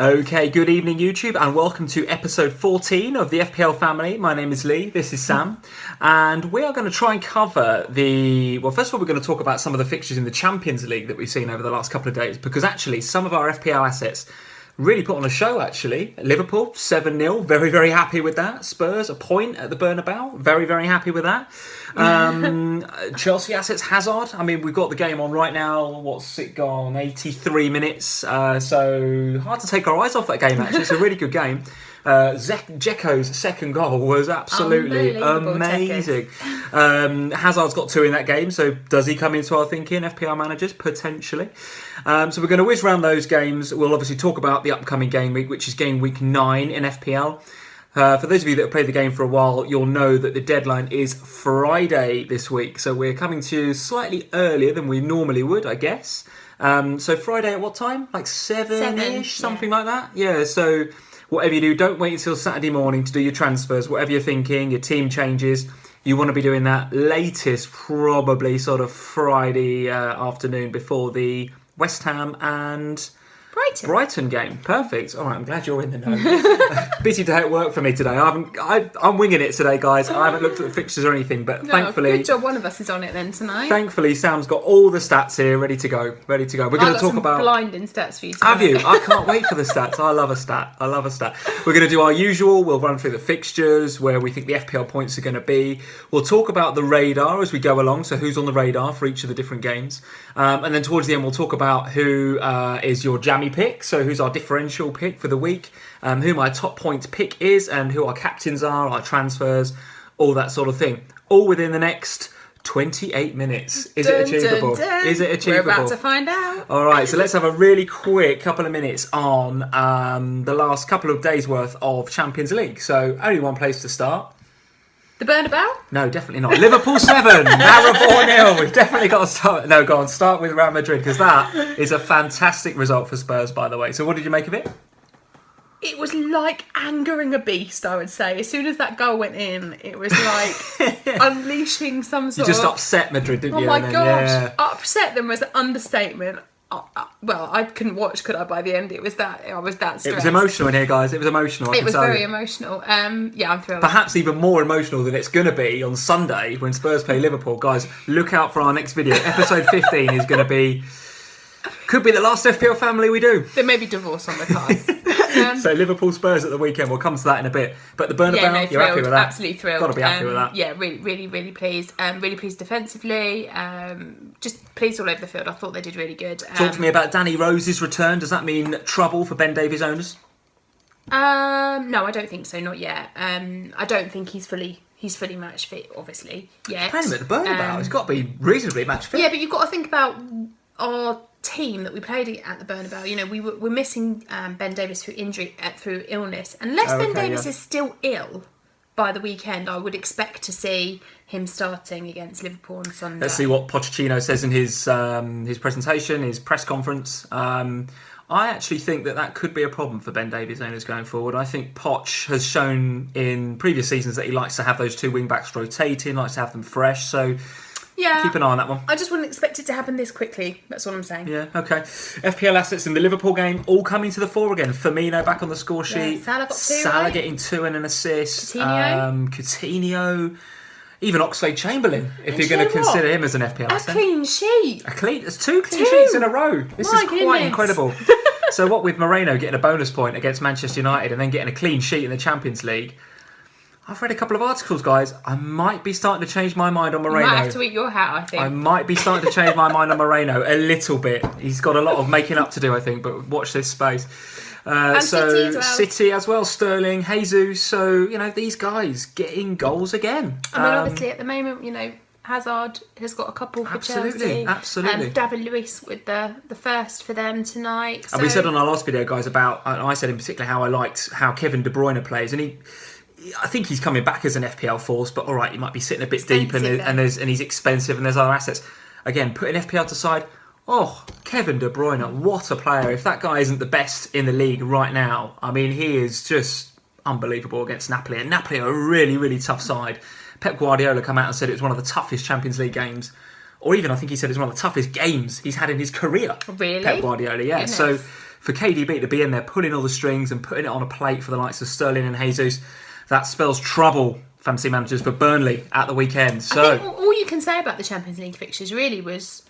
Okay, good evening YouTube and welcome to episode 14 of the FPL Family. My name is Lee, this is Sam, and we are going to try and cover first of all we're going to talk about some of the fixtures in the Champions League that we've seen over the last couple of days, because actually some of our FPL assets really put on a show actually. Liverpool, 7-0, very, very happy with that. Spurs, a point at the Bernabeu, very, very happy with that. Chelsea assets, Hazard. I mean, we've got the game on right now. What's it gone? 83 minutes. So hard to take our eyes off that game actually. It's a really good game. Dzeko's second goal was absolutely amazing. Hazard's got 2 in that game, so does he come into our thinking, FPL managers? Potentially. So we're going to whiz around those games. We'll obviously talk about the upcoming game week, which is game week 9 in FPL. For those of you that have played the game for a while, you'll know that the deadline is Friday this week. So we're coming to you slightly earlier than we normally would, I guess. So Friday at what time? Like 7-ish, something like that? Yeah, so whatever you do, don't wait until Saturday morning to do your transfers. Whatever you're thinking, your team changes, you want to be doing that latest, probably sort of Friday afternoon before the West Ham and Brighton game. Perfect. All right, I'm glad you're in the know. Busy day at work for me today. I'm winging it today, guys. I haven't looked at the fixtures or anything, but thankfully, good job. One of us is on it then tonight. Thankfully, Sam's got all the stats here, ready to go. We're going to talk about blinding stats for you tonight. Have you? I can't wait for the stats. I love a stat. We're going to do our usual. We'll run through the fixtures, where we think the FPL points are going to be. We'll talk about the radar as we go along. So who's on the radar for each of the different games, and then towards the end, we'll talk about who is your jammy pick. So who's our differential pick for the week, who my top point pick is, and who our captains are, our transfers, all that sort of thing. All within the next 28 minutes. Is it achievable? Is it achievable? We're about to find out. All right, so let's have a really quick couple of minutes on the last couple of days worth of Champions League. So only one place to start. The Bernabeu? No, definitely not. Liverpool 7, Maribor 0. We've definitely got to start. No, go on, start with Real Madrid, because that is a fantastic result for Spurs, by the way. So what did you make of it? It was like angering a beast, I would say. As soon as that goal went in, it was like unleashing some sort of... You just upset Madrid, didn't you? Oh my gosh. Yeah. Upset them was an understatement. Well, I couldn't watch, could I, by the end? I was that stressed. It was emotional in here, guys. It was emotional. It was very emotional. Yeah, I'm thrilled. Perhaps even more emotional than it's going to be on Sunday when Spurs play Liverpool. Guys, look out for our next video. Episode 15 is going to be... Could be the last FPL family we do. There may be divorce on the cards. So Liverpool Spurs at the weekend. We'll come to that in a bit. But the Bernabeu, you're happy with that? Absolutely thrilled. Got to be happy with that. Yeah, really pleased. Really pleased defensively. Just pleased all over the field. I thought they did really good. Talk to me about Danny Rose's return. Does that mean trouble for Ben Davies owners? No, I don't think so. Not yet. I don't think he's fully match fit. Obviously, yeah. Playing him at the Bernabeu. He's got to be reasonably match fit. Yeah, but you've got to think about our team that we played at the Bernabeu. You know, we're missing Ben Davies through injury, through illness. Unless Ben Davies is still ill by the weekend, I would expect to see him starting against Liverpool on Sunday. Let's see what Pochettino says in his presentation, his press conference. I actually think that could be a problem for Ben Davies owners going forward. I think Poch has shown in previous seasons that he likes to have those 2 wing backs rotating, likes to have them fresh. So yeah, keep an eye on that one. I just wouldn't expect it to happen this quickly. That's all I'm saying. Yeah, okay. FPL assets in the Liverpool game all coming to the fore again. Firmino back on the score sheet. Yeah, Salah got 2. Salah getting 2 and an assist. Coutinho. Even Oxlade-Chamberlain, if you're going to consider him as an FPL asset. A clean sheet. There's 2 clean sheets in a row. This is quite incredible. So what with Moreno getting a bonus point against Manchester United and then getting a clean sheet in the Champions League, I've read a couple of articles, guys. I might be starting to change my mind on Moreno. You might have to eat your hat, I think. I might be starting to change my mind on Moreno a little bit. He's got a lot of making up to do, I think, but watch this space. And City as well, Sterling, Jesus. So, these guys getting goals again. I mean, obviously, at the moment, Hazard has got a couple for Chelsea. Absolutely. David Luiz with the first for them tonight. So. And we said on our last video, guys, I said in particular how I liked how Kevin De Bruyne plays. And I think he's coming back as an FPL force, but all right, he might be sitting a bit deep and he's expensive and there's other assets. Again, putting FPL to side. Oh, Kevin De Bruyne, what a player. If that guy isn't the best in the league right now, I mean, he is just unbelievable against Napoli. And Napoli are a really, really tough side. Pep Guardiola come out and said it was one of the toughest Champions League games. Or even, I think he said it's one of the toughest games he's had in his career. Really? Pep Guardiola, yeah. Goodness. So for KDB to be in there pulling all the strings and putting it on a plate for the likes of Sterling and Jesus, that spells trouble, fantasy managers, for Burnley at the weekend. So I think all you can say about the Champions League fixtures really was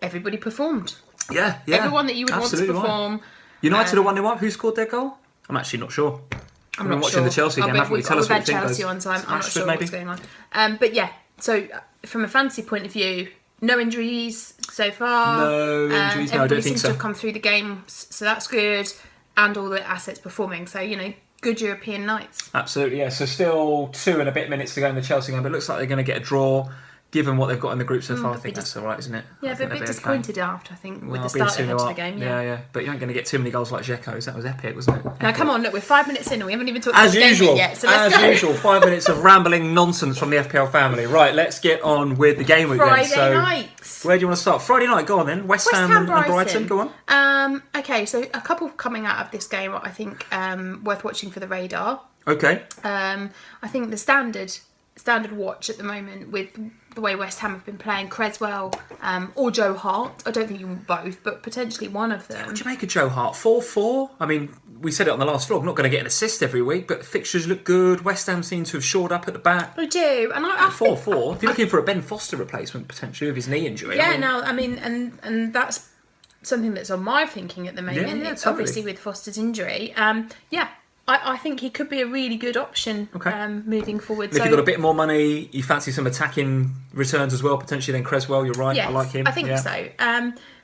everybody performed. Yeah. Everyone that you would want to perform. Right. United are 1-1. Who scored their goal? I'm actually not sure. I'm not watching the Chelsea game, haven't we? Tell us what you think. Chelsea on, so I'm not sure maybe? what's going on. But yeah, so from a fantasy point of view, no injuries so far. No injuries, no, I don't think everybody seems so. to have come through the game, so that's good. And all the assets performing, so, good European nights. Absolutely, yeah. So still 2 and a bit minutes to go in the Chelsea game, but it looks like they're going to get a draw. Given what they've got in the group so far, I think that's all right, isn't it? Yeah, but a bit disappointed after, I think, with the start of the game. Yeah. But you aren't going to get too many goals like Dzeko's. That was epic, wasn't it? Now, come on, look, we're 5 minutes in and we haven't even talked about the game yet. So let's go. As usual, 5 minutes of rambling nonsense from the FPL family. Right, let's get on with the game week then. Friday nights. Where do you want to start? Friday night, go on then. West Ham and Brighton, go on. Okay, so a couple coming out of this game, I think, worth watching for the radar. Okay. I think the standard watch at the moment with the way West Ham have been playing, Creswell or Joe Hart. I don't think you want both, but potentially one of them. What do you make of Joe Hart? 4-4? I mean, we said it on the last vlog, not going to get an assist every week, but fixtures look good. West Ham seem to have shored up at the back. They do. And I 4-4. If you're looking for a Ben Foster replacement, potentially, with his knee injury. Yeah, and that's something that's on my thinking at the moment. Yeah, totally. Obviously, with Foster's injury. I think he could be a really good option moving forward. And if you've got a bit more money, you fancy some attacking returns as well, potentially, then Creswell, you're right, yes, I like him. I think so.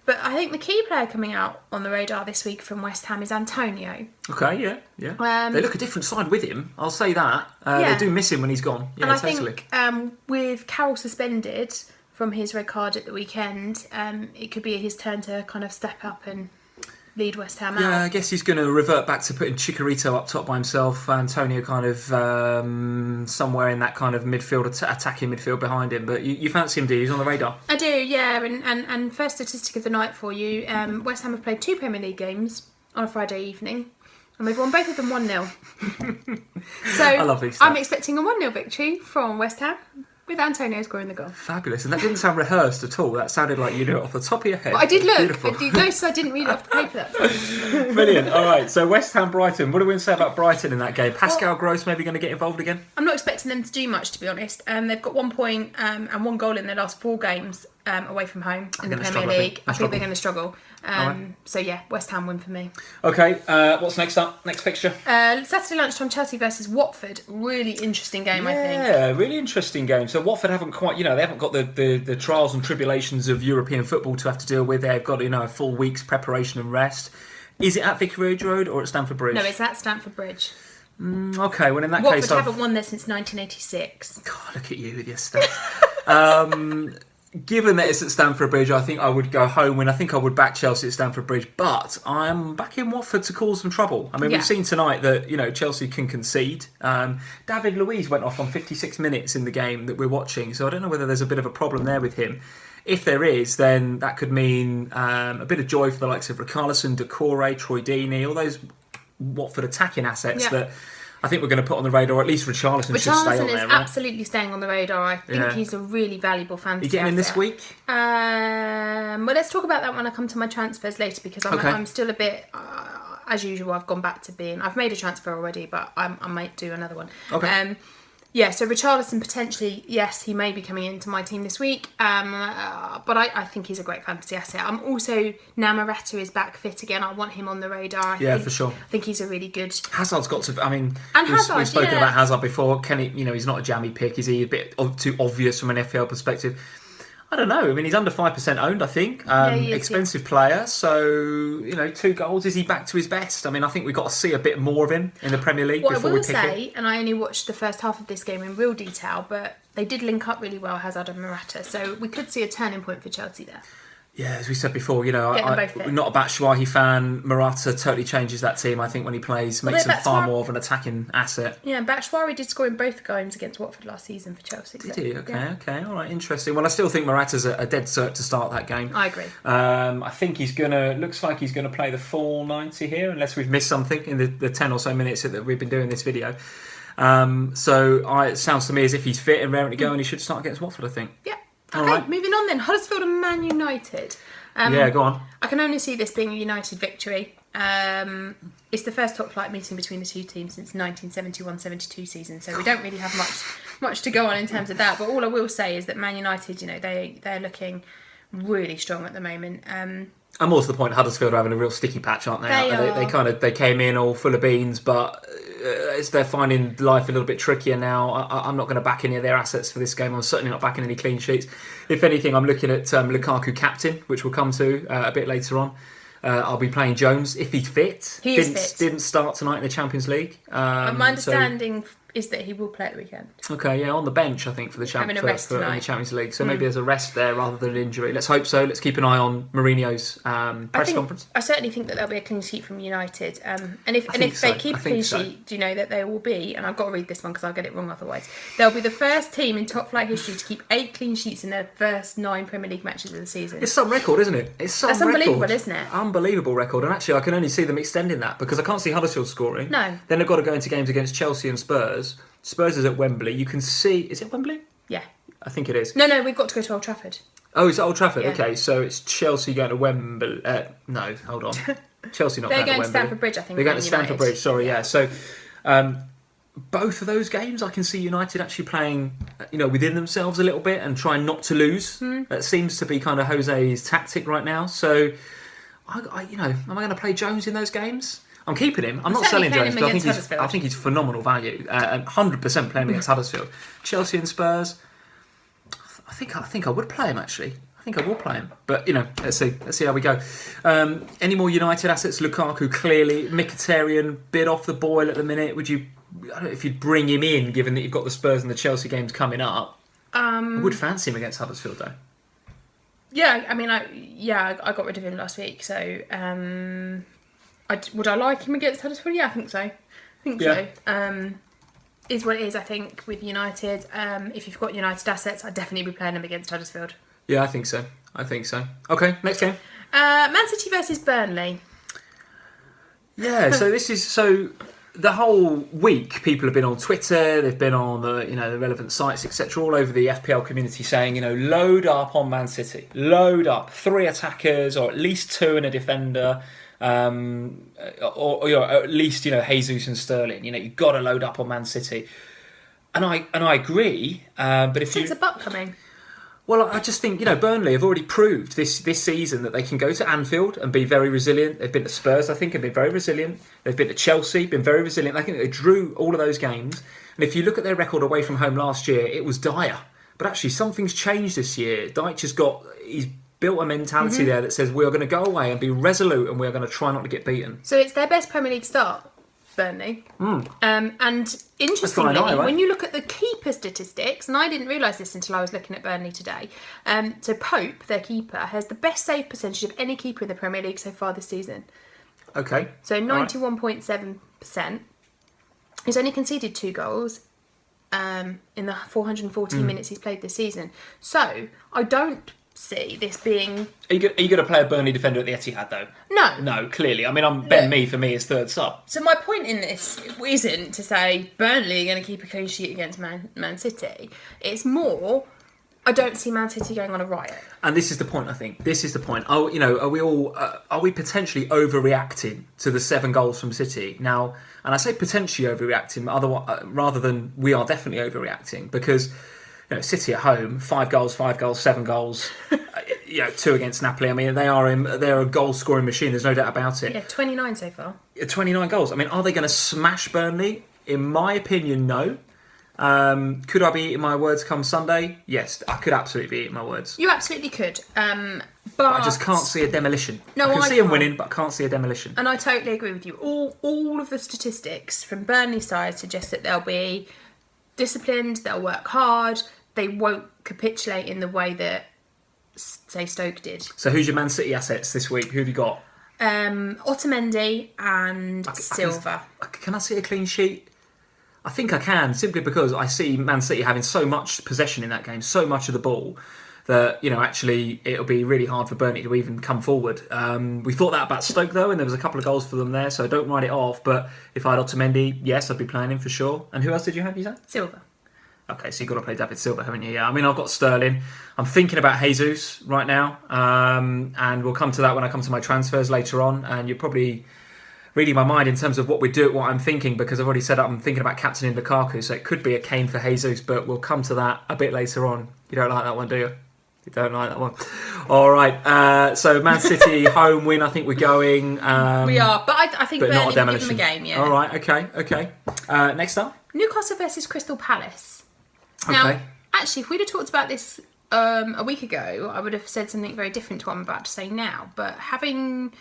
But I think the key player coming out on the radar this week from West Ham is Antonio. Okay, yeah. They look a different side with him, I'll say that. They do miss him when he's gone. Yeah, and I totally. think with Carroll suspended from his red card at the weekend, it could be his turn to kind of step up and lead West Ham out. Yeah, I guess he's going to revert back to putting Chicharito up top by himself. Antonio kind of somewhere in that kind of midfield, attacking midfield behind him. But you fancy him, do you? He's on the radar. I do, yeah. And first statistic of the night for you, West Ham have played 2 Premier League games on a Friday evening. And they've won both of them 1-0. So I love these stats. I'm expecting a 1-0 victory from West Ham, with Antonio scoring the goal. Fabulous. And that didn't sound rehearsed at all. That sounded like you knew it off the top of your head. Well, I did look. Beautiful. You noticed I didn't read it off the paper that time. Brilliant. All right, so West Ham, Brighton. What do we say about Brighton in that game? Pascal Gross maybe going to get involved again? I'm not expecting them to do much, to be honest. They've got 1 point and 1 goal in their last 4 games away from home in the Premier League. I think they're going to struggle. So yeah, West Ham win for me. Okay, what's next up? Next fixture? Saturday lunchtime, Chelsea versus Watford. Really interesting game, I think. Yeah, really interesting game. So Watford haven't quite, they haven't got the trials and tribulations of European football to have to deal with. They've got, a full week's preparation and rest. Is it at Vicarage Road or at Stamford Bridge? No, it's at Stamford Bridge. Okay, well in that Watford case... Watford haven't won there since 1986. God, look at you with your stats. Given that it's at Stamford Bridge, I think I would go home win. I think I would back Chelsea at Stamford Bridge, but I'm backing Watford to cause some trouble. I mean, we've seen tonight that, Chelsea can concede. David Luiz went off on 56 minutes in the game that we're watching, so I don't know whether there's a bit of a problem there with him. If there is, then that could mean a bit of joy for the likes of Richarlison, Decore, Troy Deeney, all those Watford attacking assets that I think we're going to put on the radar, or at least Richarlison should stay on there. Richarlison is absolutely staying on the radar. I think he's a really valuable fantasy asset. You getting in this week? Well, let's talk about that when I come to my transfers later, because I'm still a bit... as usual, I've gone back to being... I've made a transfer already, but I might do another one. Okay. So Richarlison potentially, yes, he may be coming into my team this week, but I think he's a great fantasy asset. I'm also, now Morata is back fit again, I want him on the radar. For sure. I think he's a really good... Hazard's got to... I mean, Hazard, we've spoken about Hazard before. Can he, he's not a jammy pick. Is he a bit too obvious from an FPL perspective? I don't know. I mean, he's under 5% owned, I think. He is, expensive player. So, 2 goals. Is he back to his best? I mean, I think we've got to see a bit more of him in the Premier League before we pick him. What I will say, and I only watched the first half of this game in real detail, but they did link up really well, Hazard and Morata. So we could see a turning point for Chelsea there. Yeah, as we said before, I'm not a Batshuayi fan. Morata totally changes that team, I think, when he plays. Makes him far more of an attacking asset. Yeah, Batshuayi did score in both games against Watford last season for Chelsea. Did he? Okay. All right, interesting. Well, I still think Morata's a dead cert to start that game. I agree. I think looks like he's going to play the full 90 here, unless we've missed something in the 10 or so minutes that we've been doing this video. It sounds to me as if he's fit and raring to go, and he should start against Watford, I think. Yeah. Okay, right. Moving on then. Huddersfield and Man United. Yeah, go on. I can only see this being a United victory. It's the first top flight meeting between the two teams since 1971-72 season, so we don't really have much to go on in terms of that. But all I will say is that Man United, they're looking really strong at the moment. And more to the point, Huddersfield are having a real sticky patch, aren't they? They came in all full of beans, but they're finding life a little bit trickier now. I'm not going to back any of their assets for this game. I'm certainly not backing any clean sheets. If anything, I'm looking at Lukaku captain, which we'll come to a bit later on. I'll be playing Jones if he's fit. He is fit. Didn't start tonight in the Champions League. My understanding is that he will play at the weekend. Okay, yeah, on the bench, I think, for the Champions League. So maybe there's a rest there rather than an injury. Let's hope so. Let's keep an eye on Mourinho's press conference. I certainly think that there'll be a clean sheet from United. And if they keep a clean sheet, do you know that they will be, and I've got to read this one because I'll get it wrong otherwise, they'll be the first team in top flight history to keep 8 clean sheets in their first 9 Premier League matches of the season. It's some record, isn't it? That's unbelievable, isn't it? Unbelievable record. And actually, I can only see them extending that because I can't see Huddersfield scoring. No. Then they've got to go into games against Chelsea and Spurs. Spurs is at Wembley. You can see... Is it Wembley? Yeah. I think it is. No, we've got to go to Old Trafford. Oh, it's at Old Trafford. Yeah. Okay, so it's Chelsea going to Wembley. No, hold on. Chelsea not going to Wembley. They're going to Stamford Bridge, I think. They're going to Stamford Bridge, sorry, yeah. So both of those games, I can see United actually playing, within themselves a little bit and trying not to lose. That seems to be kind of Jose's tactic right now. So, am I going to play Jones in those games? I'm keeping him. I'm not selling Jones because I think he's phenomenal value. And 100% playing against Huddersfield. Chelsea and Spurs. I think I would play him actually. I think I will play him. But let's see how we go. Any more United assets? Lukaku clearly. Mkhitaryan bit off the boil at the minute. Would you? I don't know if you'd bring him in, given that you've got the Spurs and the Chelsea games coming up. I would fancy him against Huddersfield though. Yeah, I mean, I got rid of him last week, so. Would I like him against Huddersfield? Yeah, I think so. So. Is what it is, I think, with United. If you've got United assets, I'd definitely be playing them against Huddersfield. Yeah, I think so. Okay, next game. Man City versus Burnley. Yeah, so the whole week, people have been on Twitter, they've been on the relevant sites, etc., all over the FPL community saying, load up on Man City. Load up. 3 attackers, or at least 2 and a defender. Or at least Jesus and Sterling. You've got to load up on Man City, and I agree. But if it's a butt coming. Well, I just think Burnley have already proved this season that they can go to Anfield and be very resilient. They've been to Spurs, I think, and been very resilient. They've been to Chelsea, been very resilient. I think they drew all of those games. And if you look at their record away from home last year, it was dire. But actually, something's changed this year. Dyche he's built a mentality there that says we're going to go away and be resolute and we're going to try not to get beaten. So it's their best Premier League start, Burnley. And interestingly, when you look at the keeper statistics, and I didn't realise this until I was looking at Burnley today, so Pope, their keeper, has the best save percentage of any keeper in the Premier League so far this season. Okay. So 91.7%. He's only conceded 2 goals in the 414 minutes he's played this season. So I don't see this being... Are you going to play a Burnley defender at the Etihad though? No, clearly. I mean, Ben Mee for me is third sub. So my point in this isn't to say Burnley are going to keep a clean sheet against Man City. It's more, I don't see Man City going on a riot. And this is the point, I think. This is the point. Oh, are we potentially overreacting to the 7 goals from City now? And I say potentially overreacting, rather than we are definitely overreacting, because City at home, 5 goals, 7 goals, 2 against Napoli. I mean, they're a goal scoring machine. There's no doubt about it. Yeah, 29 so far. 29 goals. I mean, are they going to smash Burnley? In my opinion, no. Could I be eating my words come Sunday? Yes, I could absolutely be eating my words. You absolutely could. But I just can't see a demolition. No, I can see them winning, but I can't see a demolition. And I totally agree with you. All of the statistics from Burnley's side suggest that they'll be disciplined, they'll work hard, they won't capitulate in the way that, say, Stoke did. So who's your Man City assets this week? Who have you got? Otamendi and Silva. Can I see a clean sheet? I think I can, simply because I see Man City having so much possession in that game, so much of the ball, that actually it'll be really hard for Burnley to even come forward. We thought that about Stoke though, and there was a couple of goals for them there, so don't write it off. But if I had Otamendi, yes, I'd be playing him for sure. And who else did you have? You said Silva. Okay, so you've got to play David Silva, haven't you? Yeah, I mean, I've got Sterling. I'm thinking about Jesus right now, and we'll come to that when I come to my transfers later on. And you're probably reading my mind in terms of what I'm thinking, because I've already said I'm thinking about captaining Lukaku, so it could be a Kane for Jesus, but we'll come to that a bit later on. You don't like that one, do you? You don't like that one. All right, so Man City home win, I think we're going. We are, but I think Burnley will give them a game, yeah. All right, okay. Next up? Newcastle versus Crystal Palace. Okay. Now, actually, if we'd have talked about this a week ago, I would have said something very different to what I'm about to say now. But having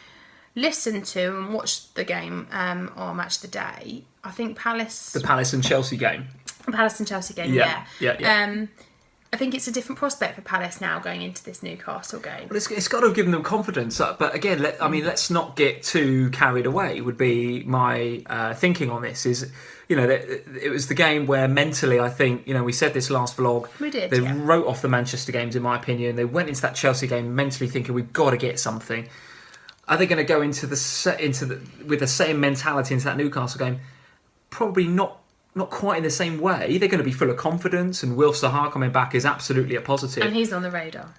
listened to and watched the game on Match of the Day, I think Palace... The Palace and Chelsea game. The Palace and Chelsea game, yeah. I think it's a different prospect for Palace now going into this Newcastle game. Well, it's got to have given them confidence. But again, let's not get too carried away, would be my thinking on this. Is, it was the game where mentally, I think, we said this last vlog. We did, They wrote off the Manchester games, in my opinion. They went into that Chelsea game mentally thinking, we've got to get something. Are they going to go with the same mentality into that Newcastle game? Probably not quite in the same way. They're going to be full of confidence, and Wilf Zaha coming back is absolutely a positive. And he's on the radar.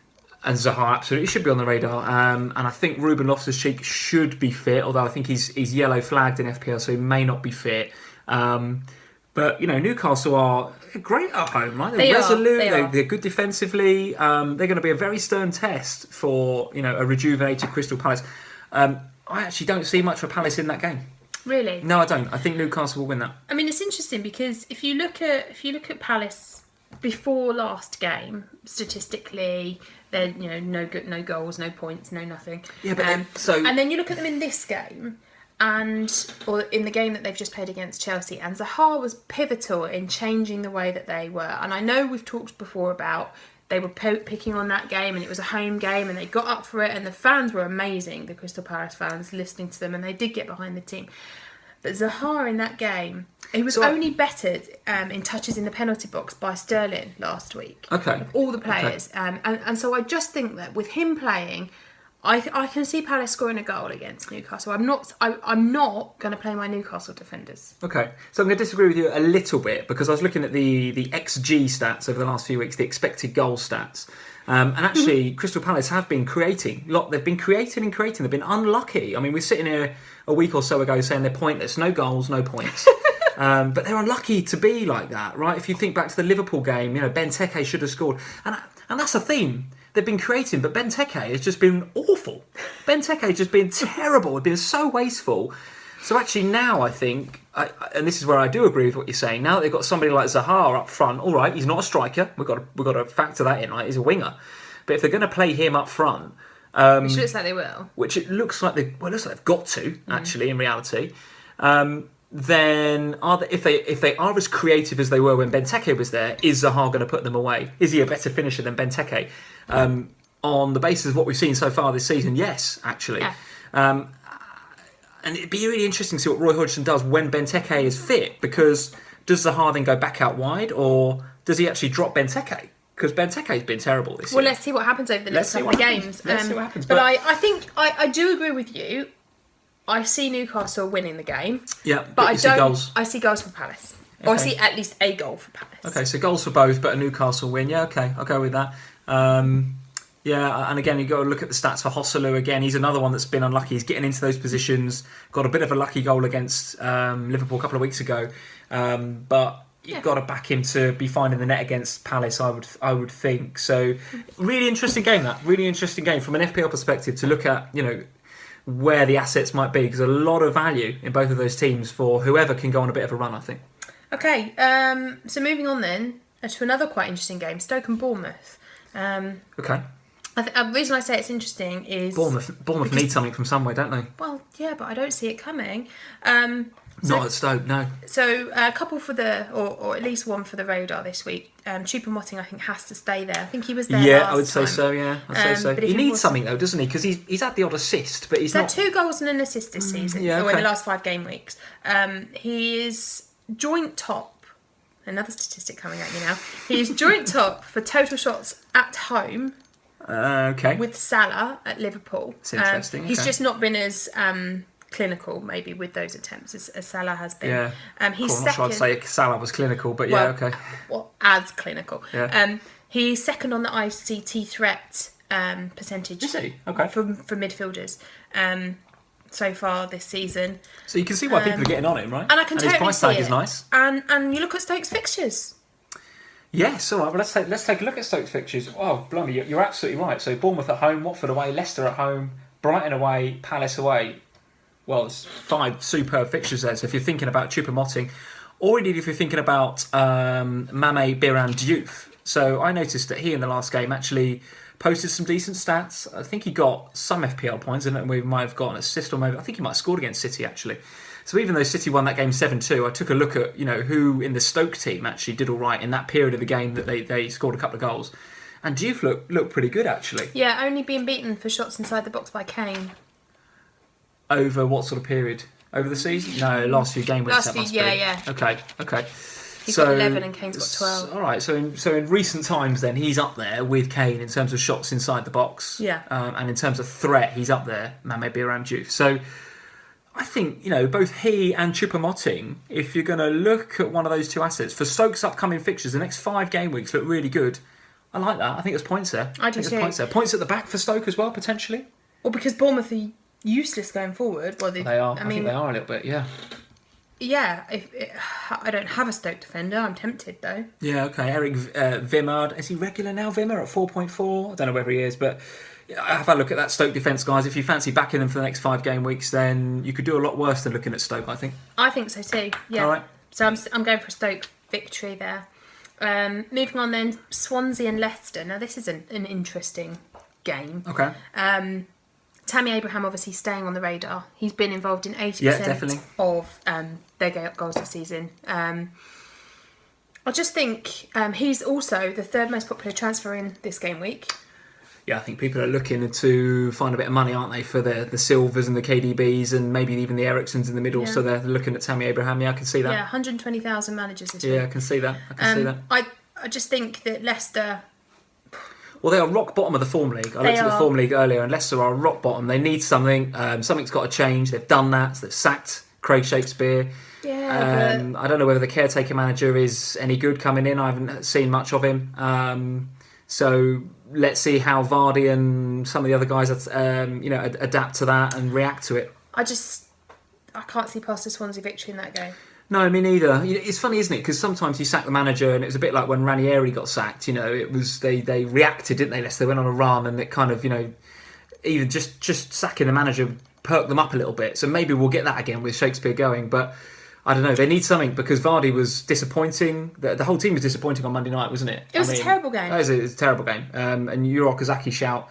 And Zaha absolutely should be on the radar. And I think Ruben Loftus-Cheek should be fit, although I think he's yellow flagged in FPL, so he may not be fit. But, Newcastle are great at home, right? They're resolute, they're good defensively. They're going to be a very stern test for, a rejuvenated Crystal Palace. I actually don't see much for Palace in that game. Really? No, I don't. I think Newcastle will win that. I mean, it's interesting because if you look at Palace before last game, statistically, they're no good, no goals, no points, no nothing. Yeah, but and then you look at them in this game, or in the game that they've just played against Chelsea, and Zaha was pivotal in changing the way that they were. And I know we've talked before about they were picking on that game, and it was a home game, and they got up for it, and the fans were amazing, the Crystal Palace fans, listening to them, and they did get behind the team. But Zaha in that game, he was only bettered in touches in the penalty box by Sterling last week. Okay. Of all the players. Okay. And so I just think that with him playing, I can see Palace scoring a goal against Newcastle. I'm not going to play my Newcastle defenders. Okay, so I'm going to disagree with you a little bit, because I was looking at the XG stats over the last few weeks, the expected goal stats. And actually, Crystal Palace have been creating. They've been creating and creating. They've been unlucky. I mean, we're sitting here a week or so ago saying they're pointless. No goals, no points. But they're unlucky to be like that, right? If you think back to the Liverpool game, Benteke should have scored. And that's a theme. They've been creating, but Benteke has just been awful. Benteke has just been terrible. It's been so wasteful. So actually now I think, and this is where I do agree with what you're saying, now that they've got somebody like Zaha up front, all right, he's not a striker. We've got to factor that in, right? He's a winger. But if they're going to play him up front... which looks like they will. Which it looks like they've got to, actually, in reality. Then if they are as creative as they were when Benteke was there, is Zaha going to put them away? Is he a better finisher than Benteke? On the basis of what we've seen so far this season, yes, actually. Yeah. And it'd be really interesting to see what Roy Hodgson does when Benteke is fit, because does Zaha then go back out wide, or does he actually drop Benteke? Because Benteke's been terrible this year. Well, let's see what happens over the next couple of games. Let's see what happens. But I think I do agree with you. I see Newcastle winning the game. Yeah, but I see goals. I see goals for Palace. Okay. Or I see at least a goal for Palace. Okay, so goals for both, but a Newcastle win. Yeah, okay, I'll go with that. Yeah, and again, you've got to look at the stats for Hosselu. Again, he's another one that's been unlucky. He's getting into those positions. Got a bit of a lucky goal against Liverpool a couple of weeks ago. But you've got to back him to be finding the net against Palace, I would think. So, really interesting game, that. Really interesting game from an FPL perspective to look at, where the assets might be. Because a lot of value in both of those teams for whoever can go on a bit of a run, I think. Okay, so moving on then to another quite interesting game, Stoke and Bournemouth. Okay. The reason I say it's interesting is... Bournemouth need something from somewhere, don't they? Well, yeah, but I don't see it coming. Not at Stoke, no. So a couple for or at least one for the radar this week. Choupo-Moting, I think, has to stay there. I think he was there last I would say so, yeah. I'd say so. He needs something, though, doesn't he? Because he's had the odd assist, but he's not... He's had 2 goals and an assist this season, or in the last 5 game weeks. He is joint top. Another statistic coming at you now. He is joint top for total shots at home... Okay. With Salah at Liverpool. It's interesting. He's just not been as clinical maybe with those attempts as Salah has been. Yeah. He's I'm not sure I'd say Salah was clinical, but okay. Well, as clinical. Yeah. He's second on the ICT threat percentage. Is he? Okay. For midfielders. So far this season. So you can see why people are getting on him, right? And I can totally his price see tag it. is nice. And you look at Stoke's fixtures. Yes, all right. Well, let's take a look at Stoke's fixtures. Oh, blimey, you're absolutely right. So Bournemouth at home, Watford away, Leicester at home, Brighton away, Palace away. Well, it's 5 superb fixtures there. So if you're thinking about Choupo-Moting, or indeed if you're thinking about Mame Biram Diouf. So I noticed that he in the last game actually posted some decent stats. I think he got some FPL points, and we might have got an assist, or maybe I think he might have scored against City actually. So even though City won that game 7-2, I took a look at who in the Stoke team actually did all right in that period of the game that they scored a couple of goals. And Diouf looked pretty good actually. Yeah, only being beaten for shots inside the box by Kane. Over what sort of period? Over the season? No, last few game weeks. Yeah. Okay. He's got 11 and Kane's got 12. All right, so in recent times then, he's up there with Kane in terms of shots inside the box. Yeah. And in terms of threat, he's up there, Mame Biram Diouf. So I think, both he and Choupo-Moting, if you're going to look at one of those two assets, for Stoke's upcoming fixtures, the next 5 game weeks look really good. I like that. I think there's points there. I do too. Points at the back for Stoke as well, potentially. Well, because Bournemouth are useless going forward. Well, they are. I think they are a little bit, yeah. Yeah, I don't have a Stoke defender. I'm tempted though. Yeah, okay. Eric Vimard, is he regular now? Vimmer at 4.4. I don't know whether he is, but have a look at that Stoke defence, guys. If you fancy backing them for the next 5 game weeks, then you could do a lot worse than looking at Stoke, I think. I think so too. Yeah. All right. So I'm going for a Stoke victory there. Moving on then, Swansea and Leicester. Now this is an interesting game. Okay. Tammy Abraham obviously staying on the radar. He's been involved in 80% of their goals this season. I just think he's also the 3rd most popular transfer in this game week. Yeah, I think people are looking to find a bit of money, aren't they, for the Silvers and the KDBs and maybe even the Eriksens in the middle. Yeah. So they're looking at Tammy Abraham. Yeah, I can see that. Yeah, 120,000 managers this week. Yeah, I can see that. See that. I just think that Leicester... Well, they are rock bottom of the form league. I looked at the form league earlier, and Leicester are rock bottom. They need something. Something's got to change. They've done that. So they've sacked Craig Shakespeare. Yeah, I don't know whether the caretaker manager is any good coming in. I haven't seen much of him. So let's see how Vardy and some of the other guys, adapt to that and react to it. I can't see past the Swansea victory in that game. No, me neither. It's funny, isn't it? Because sometimes you sack the manager, and it was a bit like when Ranieri got sacked. It was they reacted, didn't they? They went on a run, and it kind of even just sacking the manager perked them up a little bit. So maybe we'll get that again with Shakespeare going, but. I don't know. They need something because Vardy was disappointing. The whole team was disappointing on Monday night, wasn't it? It was a terrible game. It was a terrible game. And Yuri Okazaki's shout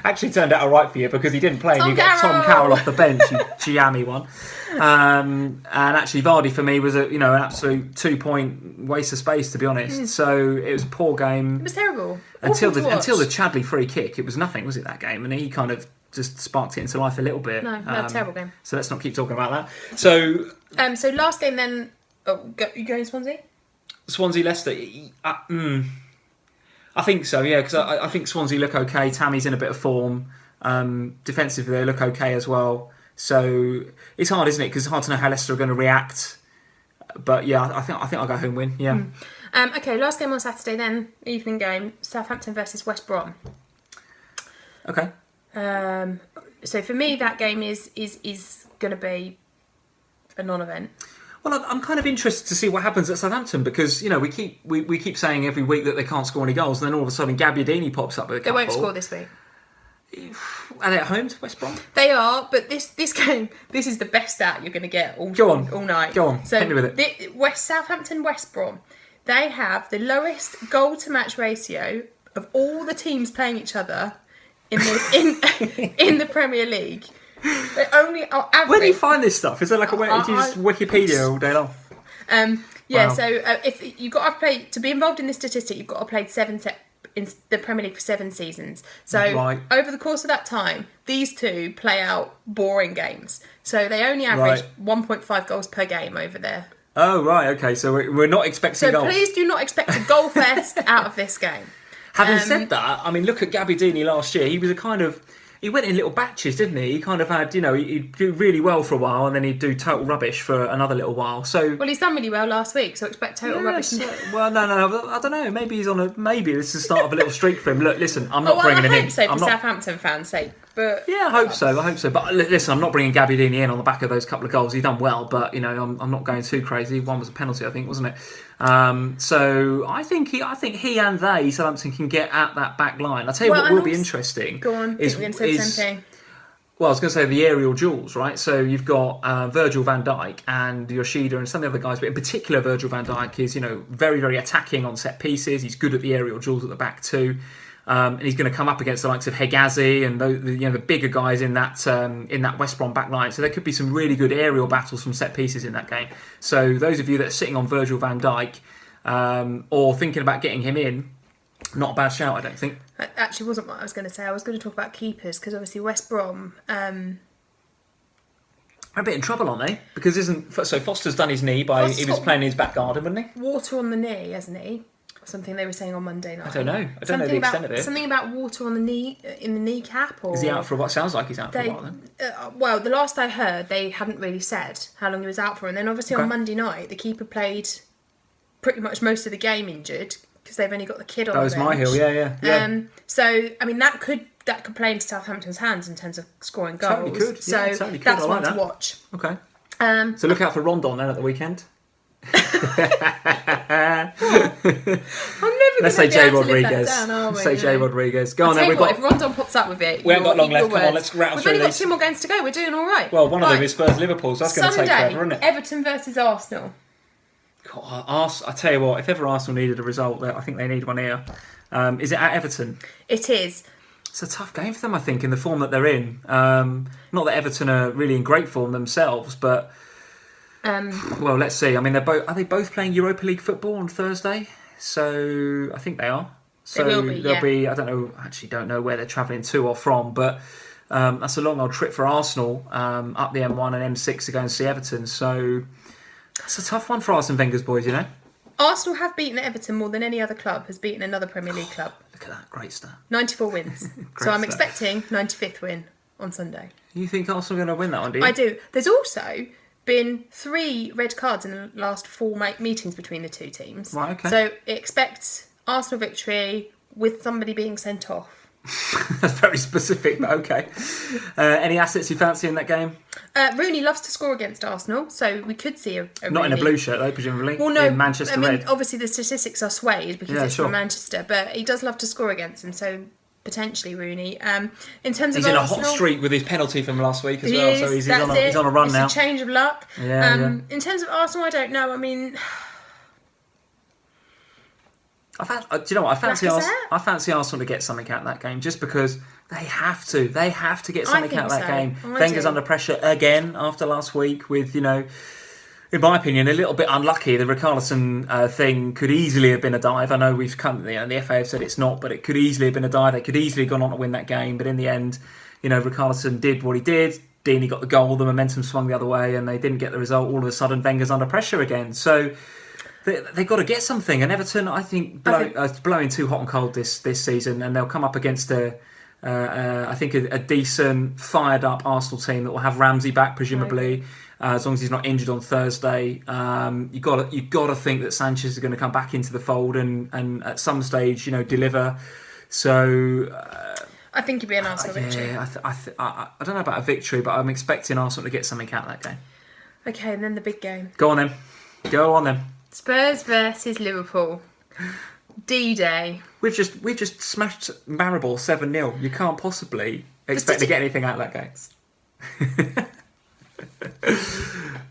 actually turned out all right for you because he didn't play and you get Tom Carroll off the bench, you jammy one. And actually Vardy for me was an absolute 2-point waste of space, to be honest. So it was a poor game. It was terrible. Until the Chadley free kick, it was nothing, was it, that game? And he kind of just sparked it into life a little bit. No, terrible game. So let's not keep talking about that. So last game then. You going Swansea? Swansea Leicester. I think so. Yeah, because I think Swansea look okay. Tammy's in a bit of form. Defensively, they look okay as well. So it's hard, isn't it? Because it's hard to know how Leicester are going to react. But yeah, I think I'll go home win. Yeah. Okay, last game on Saturday then, evening game, Southampton versus West Brom. Okay. So for me, that game is going to be a non-event. Well, I'm kind of interested to see what happens at Southampton because we keep saying every week that they can't score any goals, and then all of a sudden Gabbiadini pops up with a couple. They won't score this week. Are they at home to West Brom? They are, but this game, this is the best stat you're going to get all night. Go on, hit me with it. Southampton West Brom, they have the lowest goal to match ratio of all the teams playing each other in the Premier League. They only are average. Where do you find this stuff? Is there like a way? Do you just Wikipedia all day long? Yeah. Wow. So if you've got to play to be involved in this statistic, you've got to play in the Premier League for 7 seasons. So over the course of that time, these two play out boring games. So they only average 1.5 goals per game over there. Oh right, okay. So we're not expecting goals. So please do not expect a goal fest out of this game. Having said that, I mean, look at Gabbiadini last year. He was a kind of he went in little batches, didn't he? He kind of had, he'd do really well for a while and then he'd do total rubbish for another little while. So well, he's done really well last week, so expect total rubbish. Well, no, I don't know. Maybe this is the start of a little streak for him. Look, listen, I'm not bringing him in. I hope so for Southampton fans' sake. But yeah, I hope so. But listen, I'm not bringing Gabbiadini in on the back of those couple of goals. He's done well, but I'm not going too crazy. One was a penalty, I think, wasn't it? So I think he and they, Southampton, can get at that back line. I'll tell you what will be interesting. Go on, we're going to say the same thing. Well, I was going to say the aerial duels, right? So you've got Virgil van Dijk and Yoshida and some of the other guys, but in particular Virgil van Dijk is, very, very attacking on set pieces. He's good at the aerial duels at the back too. And he's going to come up against the likes of Hegazi and the bigger guys in that West Brom back line. So there could be some really good aerial battles from set pieces in that game. So those of you that are sitting on Virgil van Dijk or thinking about getting him in, not a bad shout, I don't think. That actually wasn't what I was going to say. I was going to talk about keepers because obviously West Brom are a bit in trouble, aren't they? Because Foster's done his knee he was playing in his back garden, wasn't he? Water on the knee, hasn't he? Something they were saying on Monday night. I don't know the extent of it. Something about water on the knee, in the kneecap, or is he out for what sounds like he's out for a while then? Well, the last I heard, they hadn't really said how long he was out for, and then obviously on Monday night, the keeper played pretty much most of the game injured because they've only got the kid on. That was my hill, yeah. So I mean that could play into Southampton's hands in terms of scoring goals. Totally could. So totally could. that's one to watch. Okay. So look out for Rondon then at the weekend. Let's say Jay Rodriguez. Jay Rodriguez. Go on then. If Rondon pops up with it, we haven't got long left. Come on, let's rattle We've through only got these. 2 more games to go. We're doing all right. Well, one of them is Spurs Liverpool, so that's going to take forever, isn't it? Everton versus Arsenal. God, I tell you what, if ever Arsenal needed a result, I think they need one here. Is it at Everton? It is. It's a tough game for them, I think, in the form that they're in. Not that Everton are really in great form themselves, but well, let's see. I mean, are they both playing Europa League football on Thursday? So I think they are. So they will be, they'll be. I don't know where they're travelling to or from, but that's a long old trip for Arsenal up the M1 and M6 to go and see Everton. So that's a tough one for Arsene Wenger's boys, Arsenal have beaten Everton more than any other club has beaten another Premier League club. Look at that, great stat. 94 wins. So I'm expecting 95th win on Sunday. You think Arsenal are going to win that one, do you? I do. There's also been 3 red cards in the last 4 meetings between the two teams. Right, okay. So expect Arsenal victory with somebody being sent off. That's very specific, but okay. Any assets you fancy in that game? Rooney loves to score against Arsenal, so we could see a not Rooney. in a blue shirt though, presumably. Well, no, in Manchester red. Obviously the statistics are swayed because it's from Manchester, but he does love to score against them, so potentially Rooney. In terms of Arsenal, a hot streak with his penalty from last week as well, so he's on a run it's now. It's a change of luck. Yeah. In terms of Arsenal, I don't know. I mean, do you know what? I fancy Arsenal to get something out of that game just because they have to. They have to get something out of that game. Wenger's under pressure again after last week with, in my opinion, a little bit unlucky. The Richarlison thing could easily have been a dive. I know we've come, the FA have said it's not, but it could easily have been a dive. They could easily have gone on to win that game. But in the end, Richarlison did what he did. Deeney got the goal. The momentum swung the other way and they didn't get the result. All of a sudden, Wenger's under pressure again. So they've got to get something. And Everton, I think, are blowing too hot and cold this season. And they'll come up against a decent, fired-up Arsenal team that will have Ramsey back, presumably, as long as he's not injured on Thursday. You've got to think that Sanchez is going to come back into the fold and at some stage, deliver. So I think it'd be an Arsenal victory. I don't know about a victory, but I'm expecting Arsenal to get something out of that game. Okay, and then the big game. Go on then. Spurs versus Liverpool. D-Day. We've just smashed Maribor 7-0. You can't possibly expect to get anything out of that game.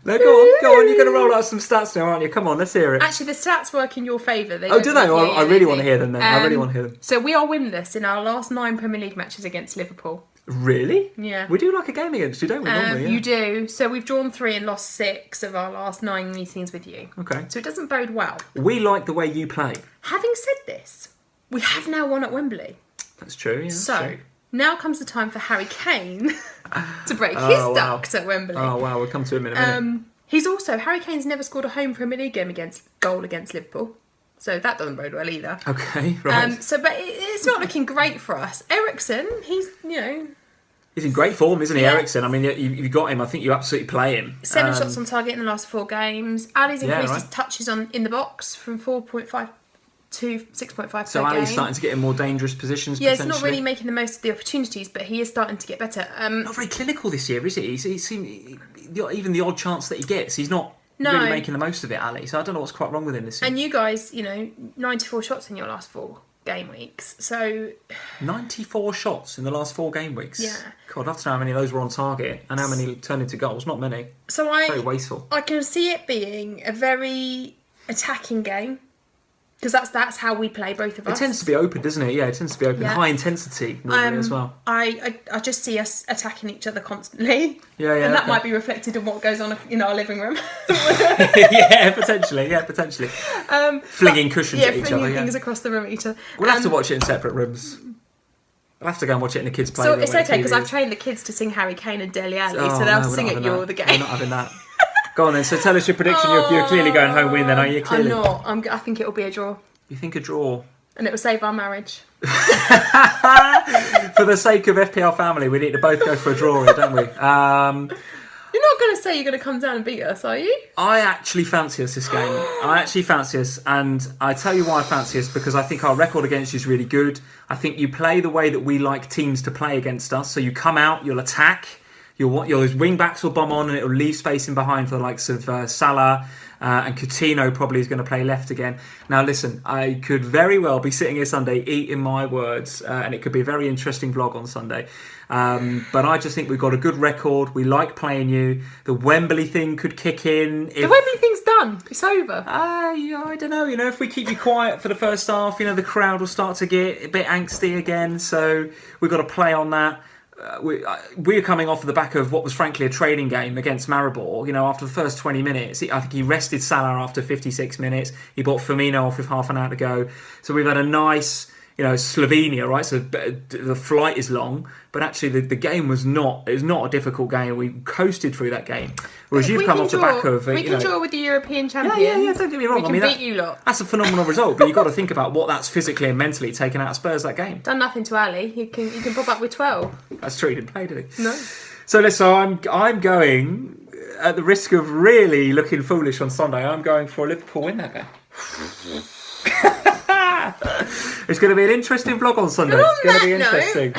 No, go on. You're going to roll out some stats now, aren't you? Come on, let's hear it. Actually, the stats work in your favour. Do they? I really want to hear them then. I really want to hear them. So we are winless in our last 9 Premier League matches against Liverpool. Really? Yeah. We do like a game against you, don't we, normally? Yeah. You do. So we've drawn 3 and lost 6 of our last 9 meetings with you. Okay. So it doesn't bode well. We like the way you play. Having said this, we have now won at Wembley. That's true, yeah. So now comes the time for Harry Kane to break his ducks at Wembley. Oh, wow. We'll come to him in a minute. Harry Kane's never scored a home Premier League game against Liverpool. So that doesn't bode well either. Okay, right. But it's not looking great for us. Eriksen, he's, He's in great form, isn't he, Eriksen? I mean, you got him. I think you absolutely play him. 7 shots on target in the last 4 games. Alli's increased his touches in the box from 4.5 to 6.5 so per game. Alli's starting to get in more dangerous positions, Yeah, he's not really making the most of the opportunities, but he is starting to get better. Not very clinical this year, is he? Even the odd chance that he gets, he's not really making the most of it, Alli. So I don't know what's quite wrong with him this year. And you guys, 94 shots in your last 4 game weeks. So 94 shots in the last 4 game weeks. Yeah. God, I'd love to know how many of those were on target and how many turned into goals. Not many. So very wasteful. I can see it being a very attacking game. Because that's how we play, both of us. It tends to be open, doesn't it? Yeah, it tends to be open. High intensity normally as well. I just see us attacking each other constantly. Yeah. And that might be reflected in what goes on in our living room. Potentially. Flinging cushions at each other. Flinging things across the room at each other. We'll have to watch it in separate rooms. We'll have to go and watch it in the kids' playroom. So it's okay, because I've trained the kids to sing Harry Kane and Dele Alli, so they'll sing at you all the game. We're not having that. Go on then, so tell us your prediction. You're clearly going home win then, are you? Clearly. I'm not. I think it'll be a draw. You think a draw? And it will save our marriage. For the sake of FPL family, we need to both go for a draw here, don't we? You're not going to say you're going to come down and beat us, are you? I actually fancy us this game. I actually fancy us, and I tell you why I fancy us, because I think our record against you is really good. I think you play the way that we like teams to play against us. So you come out, you'll attack, your wing backs will bomb on, and it'll leave space in behind for the likes of Salah. And Coutinho probably is going to play left again. Now, listen, I could very well be sitting here Sunday eating my words, and it could be a very interesting vlog on Sunday. But I just think we've got a good record. We like playing you. The Wembley thing could kick in. The Wembley thing's done. It's over. I don't know. If we keep you quiet for the first half, the crowd will start to get a bit angsty again. So we've got to play on that. We're coming off the back of what was frankly a trading game against Maribor. After the first 20 minutes, I think he rested Salah after 56 minutes. He brought Firmino off with half an hour to go. So we've had a nice, Slovenia, right? So the flight is long, but actually the game was not. It was not a difficult game. We coasted through that game. Whereas you've come off the back of. We can draw with the European champions. Yeah. Don't get me wrong. We can beat you lot. That's a phenomenal result. But you've got to think about what that's physically and mentally taken out of Spurs that game. Done nothing to Ali. You can pop up with 12. That's true. He didn't play, did he? No. So listen, I'm going at the risk of really looking foolish on Sunday. I'm going for a Liverpool win that game. It's going to be an interesting vlog on Sunday. It's going to be interesting.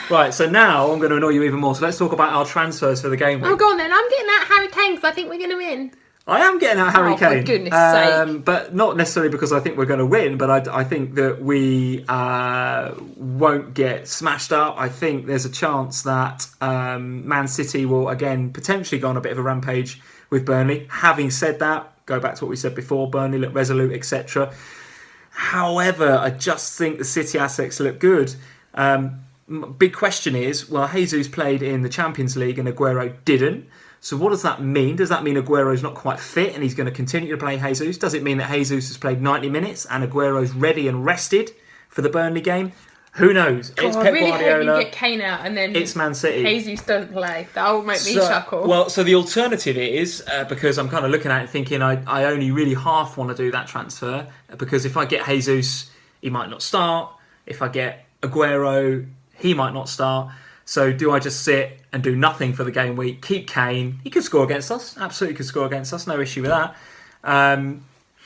Right, so now I'm going to annoy you even more. So let's talk about our transfers for the game week. Oh, go on then. I'm getting out Harry Kane because I think we're going to win. I am getting out Harry Kane. For goodness sake. But not necessarily because I think we're going to win, but I think that we won't get smashed up. I think there's a chance that Man City will, again, potentially go on a bit of a rampage with Burnley. Having said that, go back to what we said before, Burnley look resolute, etc. However, I just think the City assets look good. Big question is, well, Jesus played in the Champions League and Aguero didn't. So what does that mean? Does that mean Aguero's not quite fit and he's going to continue to play Jesus? Does it mean that Jesus has played 90 minutes and Aguero's ready and rested for the Burnley game? Who knows? It's Pep really Guardiola. Hope you get Kane out and then it's Man City. Jesus don't play. That will make me chuckle. Well, so the alternative is, because I'm kind of looking at it thinking I only really half want to do that transfer, because if I get Jesus, he might not start. If I get Aguero, he might not start. So do I just sit and do nothing for the game week, keep Kane? He could score against us. Absolutely could score against us. No issue with that. And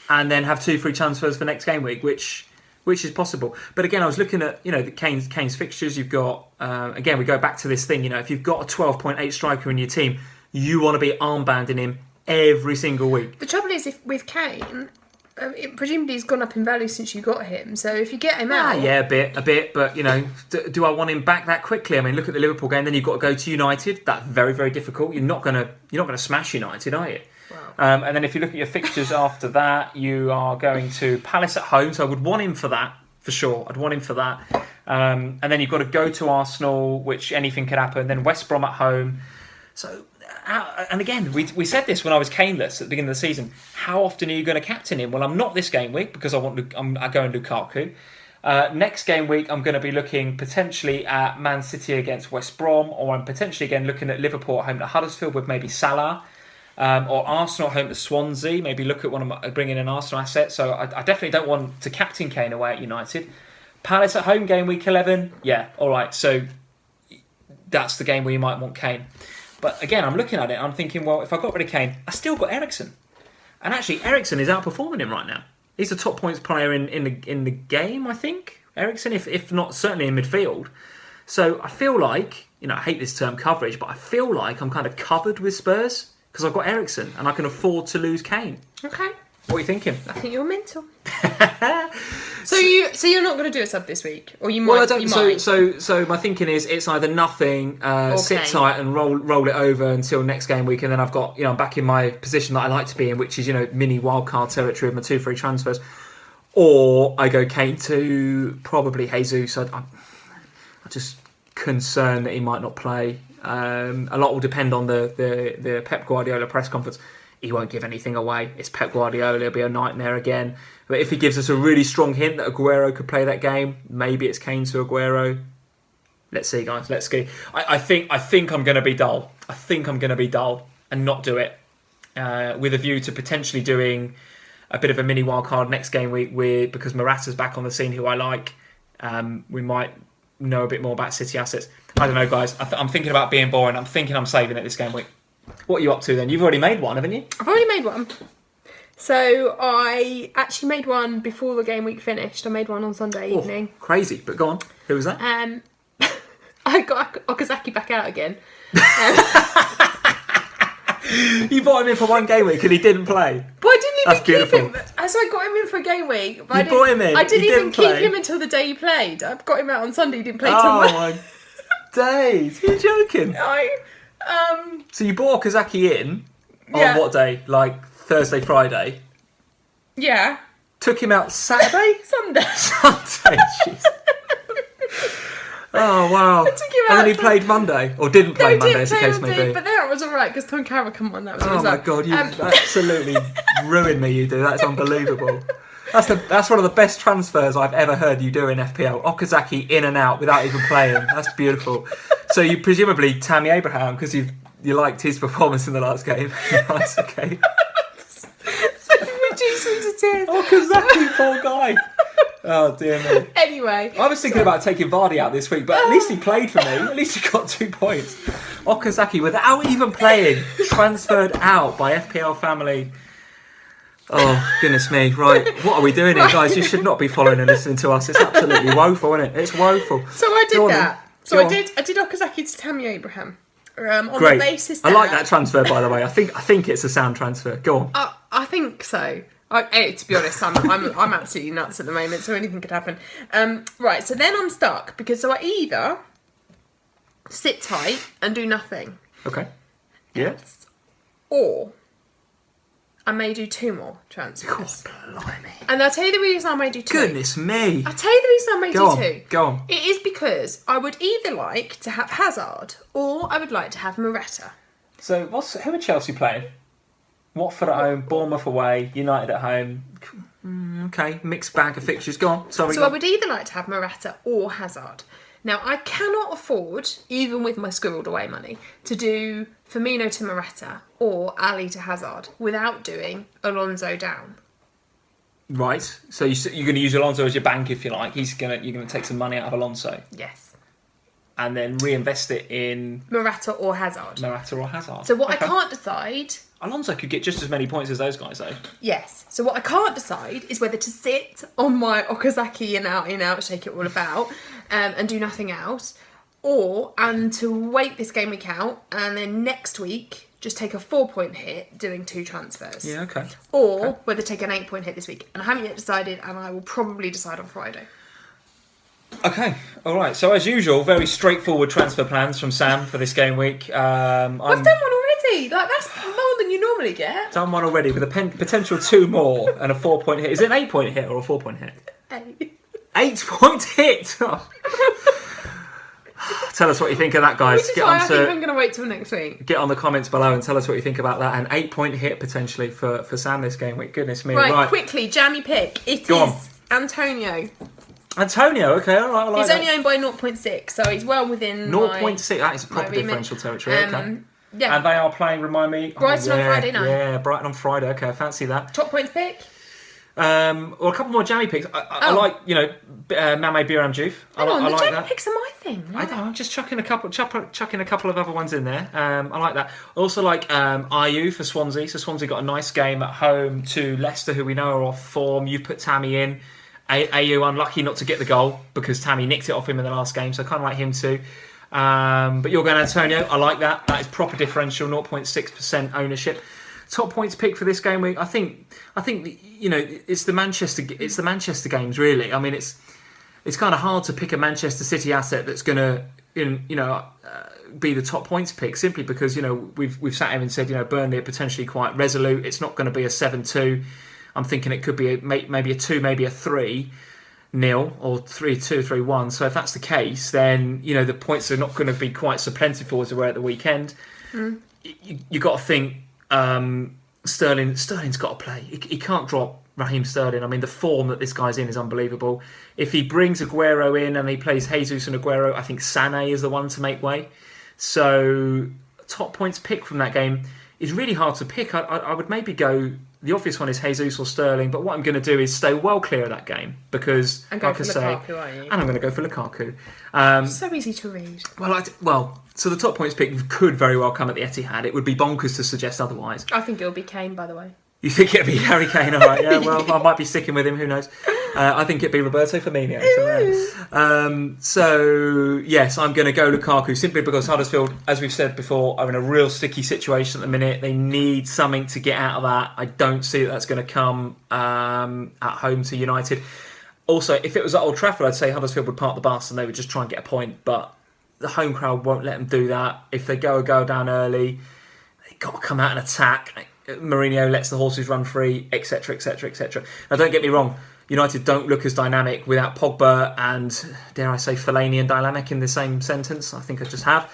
then have 2 free transfers for next game week, which is possible. But again, I was looking at, the Kane's fixtures. You've got, again, we go back to this thing, if you've got a 12.8 striker in your team, you want to be armbanding him every single week. The trouble is, with Kane, presumably he's gone up in value since you got him. So if you get him out... Yeah, a bit. But, do I want him back that quickly? I mean, look at the Liverpool game. Then you've got to go to United. That's very, very difficult. You're not going to smash United, are you? Wow. And then if you look at your fixtures after that, you are going to Palace at home. So I would want him for that, for sure. I'd want him for that. And then you've got to go to Arsenal, which anything could happen. Then West Brom at home. So... and again, we said this when I was Kaneless at the beginning of the season. How often are you going to captain him? Well, I'm not this game week because I'm going Lukaku. Next game week, I'm going to be looking potentially at Man City against West Brom, or I'm potentially again looking at Liverpool at home to Huddersfield with maybe Salah, or Arsenal at home to Swansea. Maybe look at bringing an Arsenal asset. So I definitely don't want to captain Kane away at United. Palace at home game week 11. Yeah, all right. So that's the game where you might want Kane. But again, I'm looking at it, I'm thinking, well, if I got rid of Kane, I still got Eriksen. And actually, Eriksen is outperforming him right now. He's the top points player in the game, I think. Eriksen, if not certainly in midfield. So I feel like, I hate this term coverage, but I feel like I'm kind of covered with Spurs because I've got Eriksen and I can afford to lose Kane. Okay. What are you thinking? I think you're mental. So you're not going to do a sub this week, or you might? Well, I don't. So my thinking is it's either nothing, sit tight and roll it over until next game week, and then I've got I'm back in my position that I like to be in, which is mini wildcard territory of my 2 free transfers, or I go Kane to probably Jesus. I'm just concerned that he might not play. A lot will depend on the Pep Guardiola press conference. He won't give anything away. It's Pep Guardiola. It'll be a nightmare again. But if he gives us a really strong hint that Aguero could play that game, maybe it's Kane to Aguero. Let's see, guys. Let's see. I think I'm going to be dull. I think I'm going to be dull and not do it with a view to potentially doing a bit of a mini wildcard next game week because Morata's back on the scene, who I like. We might know a bit more about City assets. I don't know, guys. I'm thinking about being boring. I'm thinking I'm saving it this game week. What are you up to then? You've already made one, haven't you? I've already made one. So I actually made one before the game week finished. I made one on Sunday evening. Crazy, but go on. Who was that? I got Okazaki back out again. You brought him in for one game week and he didn't play. But I didn't even keep him. So I got him in for a game week. But you brought him in. I didn't even keep him until the day he played. I got him out on Sunday. He didn't play till my days! You're joking. So you brought Okazaki in on what day? Like Thursday, Friday? Yeah. Took him out Saturday? Sunday. Jeez. Oh, wow. I took him out and then he played Monday? Or didn't play Monday, as the case may be? But that was alright, because Tom Carrican won. That was my God, you absolutely ruined me, you do. That's unbelievable. That's one of the best transfers I've ever heard you do in FPL. Okazaki in and out without even playing. That's beautiful. So you presumably Tammy Abraham because you liked his performance in the last game. Nice, okay. So you reduced me to tears. Okazaki, poor guy. Oh dear me. Anyway, I was thinking about taking Vardy out this week, but at least he played for me. At least he got 2 points. Okazaki, without even playing, transferred out by FPL Family. Oh, goodness me. Right, what are we doing here, guys? You should not be following and listening to us. It's absolutely woeful, isn't it? It's woeful. So I did that. So I did Okazaki to Tammy Abraham. On Great. The basis I like that transfer, by the way. I think it's a sound transfer. Go on. I think so. To be honest, I'm absolutely nuts at the moment, so anything could happen. Right, so then I'm stuck because I either sit tight and do nothing. Okay. Yeah. Or I may do 2 more transfers. God, blimey. And I'll tell you the reason I may do 2. Goodness me. I'll tell you the reason I may do 2. Go on. It is because I would either like to have Hazard or I would like to have Morata. So who are Chelsea playing? Watford at home, Bournemouth away, United at home. Okay, mixed bag of fixtures. Go on. Sorry. So I would either like to have Morata or Hazard. Now, I cannot afford, even with my squirreled away money, to do Firmino to Morata or Alli to Hazard without doing Alonso down. Right. So you're going to use Alonso as your bank, if you like. You're going to take some money out of Alonso. Yes. And then reinvest it in Morata or Hazard. So what I can't decide... Alonso could get just as many points as those guys, though. Yes. So what I can't decide is whether to sit on my Okazaki in out, shake it all about, and do nothing else, and to wait this game week out, and then next week just take a 4-point hit doing 2 transfers. Yeah, okay. Or whether to take an 8-point hit this week. And I haven't yet decided, and I will probably decide on Friday. Okay, all right. So as usual, very straightforward transfer plans from Sam for this game week. I've done one already. That's more than you normally get. Done one already with a potential 2 more and a 4-point hit. Is it an 8-point hit or a 4-point hit? 8-point hit. Oh. Tell us what you think of that, guys. I think I'm going to wait till next week. Get on the comments below and tell us what you think about that. An 8-point hit potentially for Sam this game week. Goodness me. Right, quickly, jammy pick. It is Antonio. Antonio, okay, all right. He's only owned by 0.6, so he's well within 0.6. That is proper differential territory. Okay. Yeah. And they are playing. Remind me. Brighton on Friday night. Yeah, Brighton on Friday. Okay, I fancy that. Top points pick. Or a couple more jammy picks. I like, Mame Biram Juve. I like jammy that. picks are my thing. I know, I'm just chucking a couple of other ones in there. I like that. I also like Ayew for Swansea. So Swansea got a nice game at home to Leicester, who we know are off form. You put Tammy in. Ayew unlucky not to get the goal because Tammy nicked it off him in the last game. So I kind of like him too. But you're going Antonio. I like that. That is proper differential, 0.6% ownership. Top points pick for this game week. I think it's the Manchester games really. I mean, it's kind of hard to pick a Manchester City asset that's going to be the top points pick simply because we've sat here and said Burnley are potentially quite resolute. It's not going to be a 7-2. I'm thinking it could be maybe a 2, maybe a 3-0 or 3-2, 3-1. So if that's the case, then the points are not going to be quite so plentiful as they were at the weekend. You got to think. Sterling's got to play. He can't drop Raheem Sterling. I mean, the form that this guy's in is unbelievable. If he brings Aguero in and he plays Jesus and Aguero, I think Sané is the one to make way. So, top points pick from that game is really hard to pick. I would maybe go. The obvious one is Jesus or Sterling, but what I'm going to do is stay well clear of that game because, and go for Lukaku, are you? And I'm going to go for Lukaku. So easy to read. So the top points pick could very well come at the Etihad. It would be bonkers to suggest otherwise. I think it'll be Kane, by the way. You think it'd be Harry Kane? All right, yeah. Well, I might be sticking with him. Who knows? I think it'd be Roberto Firmino. So yes, I'm going to go Lukaku simply because Huddersfield, as we've said before, are in a real sticky situation at the minute. They need something to get out of that. I don't see that's going to come at home to United. Also, if it was at Old Trafford, I'd say Huddersfield would park the bus and they would just try and get a point. But the home crowd won't let them do that. If they go down early, they've got to come out and attack. Mourinho lets the horses run free, etc, etc, etc. Now, don't get me wrong, United don't look as dynamic without Pogba and, dare I say, Fellaini and dynamic in the same sentence. I think I just have.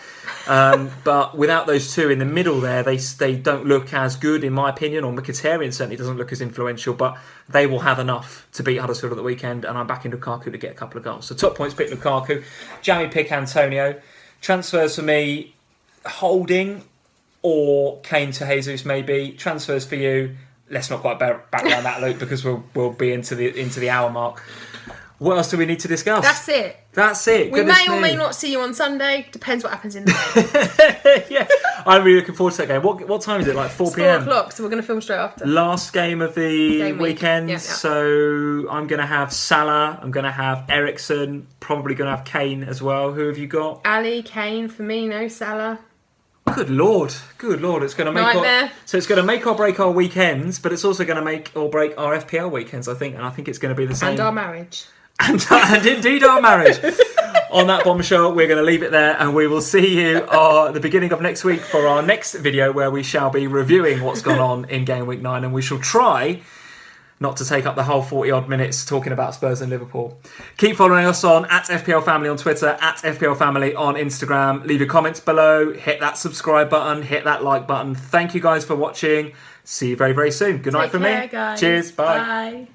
But without those two in the middle there, they don't look as good, in my opinion, or Mkhitaryan certainly doesn't look as influential, but they will have enough to beat Huddersfield at the weekend, and I'm backing Lukaku to get a couple of goals. So top points pick Lukaku, jammy pick Antonio. Transfers for me, Holding or Kane to Jesus maybe. Transfers for you, let's not quite back down that loop because we'll be into the hour mark. What else do we need to discuss? That's it. We Goodness may or me. may not see you on Sunday. Depends what happens in the game. Yeah, I'm really looking forward to that game. What time is it? Like 4 p.m? 4 o'clock, so we're going to film straight after. Last game of the Game weekend. Yeah. So I'm going to have Salah. I'm going to have Eriksen. Probably going to have Kane as well. Who have you got? Alli, Kane, Firmino, Salah. Good lord! It's going to make or break our weekends, but it's also going to make or break our FPL weekends, I think, and I think it's going to be the same. And our marriage. And indeed our marriage. On that bombshell, we're going to leave it there, and we will see you at the beginning of next week for our next video, where we shall be reviewing what's gone on in Gameweek 9, and we shall try not to take up the whole 40-odd minutes talking about Spurs and Liverpool. Keep following us on @FPL Family on Twitter, @FPL Family on Instagram. Leave your comments below, hit that subscribe button, hit that like button. Thank you guys for watching. See you very, very soon. Good night from me. Guys. Cheers. Bye. Bye.